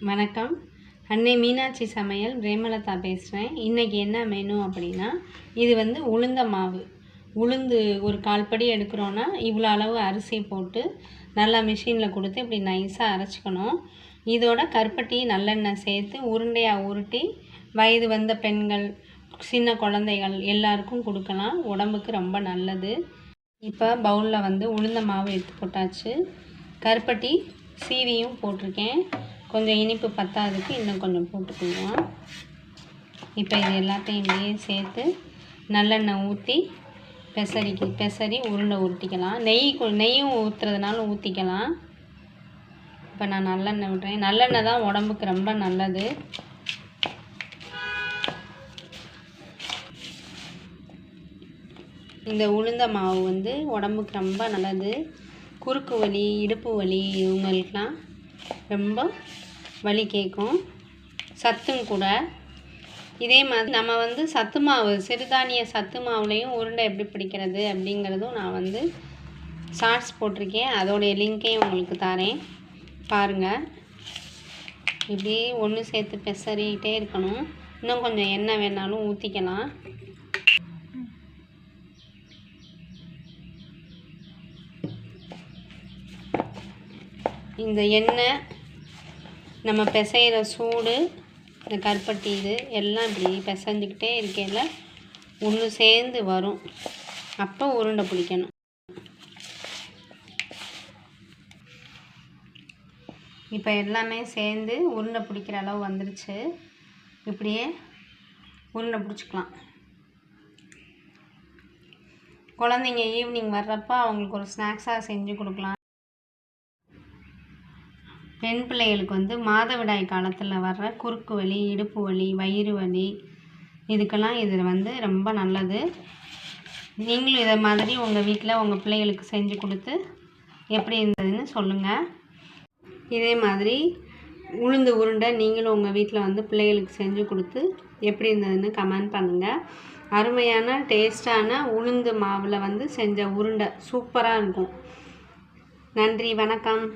வணக்கம். அன்னை மீனாட்சி சமையல் பிரேமலதா பேசுகிறேன். இன்றைக்கி என்ன மெனு அப்படின்னா, இது வந்து உளுந்த மாவு. உளுந்து ஒரு 1/4 படி எடுக்கிறோன்னா இவ்வளோ அளவு அரிசி போட்டு நல்லா மிஷினில் கொடுத்து இப்படி நைஸாக அரைச்சிக்கணும். இதோட கருப்பட்டி நல்லெண்ணெய் சேர்த்து உருண்டையாக உருட்டி வயது வந்த பெண்கள், சின்ன குழந்தைகள் எல்லாருக்கும் கொடுக்கலாம். உடம்புக்கு ரொம்ப நல்லது. இப்போ பவுலில் வந்து உளுந்த மாவு எடுத்து போட்டாச்சு. கருப்பட்டி சீவியும் போட்டிருக்கேன். கொஞ்சம் இனிப்பு பத்தாததுக்கு இன்னும் கொஞ்சம் போட்டுக்குவோம். இப்போ இது எல்லாத்தையும் இப்படியே சேர்த்து நல்லெண்ணெய் ஊற்றி பெசரி உருண்டை உருட்டிக்கலாம். நெய்யும் ஊற்றுறதுனால ஊற்றிக்கலாம். இப்போ நான் நல்லெண்ணெய் விடுறேன். நல்லெண்ணெய் தான் உடம்புக்கு ரொம்ப நல்லது. இந்த உளுந்த மாவு வந்து உடம்புக்கு ரொம்ப நல்லது. குறுக்கு வலி, இடுப்பு வலி இவங்களுக்கெலாம் ரொம்ப வலி கேட்கும். சத்தும் கூட. இதே மாதிரி நம்ம வந்து சத்து மாவு, சிறுதானிய சத்து மாவுலேயும் உருண்டை எப்படி பிடிக்கிறது அப்படிங்கிறதும் நான் வந்து ஷார்ட்ஸ் போட்டிருக்கேன். அதோடைய லிங்க்கையும் உங்களுக்கு தரேன், பாருங்கள். இப்படி ஒன்று சேர்த்து பெசரிக்கிட்டே இருக்கணும். இன்னும் கொஞ்சம் எண்ணெய் வேணாலும் ஊற்றிக்கலாம். இந்த எண்ணெய், நம்ம பிசைகிற சூடு, இந்த கருப்பட்டி இது எல்லாம் இப்படி பிசைஞ்சிக்கிட்டே இருக்கையில் ஒன்று சேர்ந்து வரும். அப்போ உருண்டை பிடிக்கணும். இப்போ எல்லாமே சேர்ந்து உருண்டை பிடிக்கிற அளவு வந்துருச்சு. இப்படியே உருண்டை பிடிச்சிக்கலாம். குழந்தைங்க ஈவினிங் வர்றப்போ அவங்களுக்கு ஒரு ஸ்நாக்ஸாக செஞ்சு கொடுக்கலாம். பெண் பிள்ளைகளுக்கு வந்து மாதவிடாய் காலத்தில் வர்ற குறுக்கு வலி, இடுப்பு வலி, வயிறு வலி இதுக்கெல்லாம் இது வந்து ரொம்ப நல்லது. நீங்களும் இதை மாதிரி உங்கள் வீட்டில் உங்கள் பிள்ளைகளுக்கு செஞ்சு கொடுத்து எப்படி இருந்ததுன்னு சொல்லுங்கள். இதே மாதிரி உளுந்து உருண்டை நீங்களும் உங்கள் வீட்டில் வந்து பிள்ளைகளுக்கு செஞ்சு கொடுத்து எப்படி இருந்ததுன்னு கமெண்ட் பண்ணுங்கள். அருமையான டேஸ்டான உளுந்து மாவில் வந்து செஞ்ச உருண்டை சூப்பராக இருக்கும். நன்றி, வணக்கம்.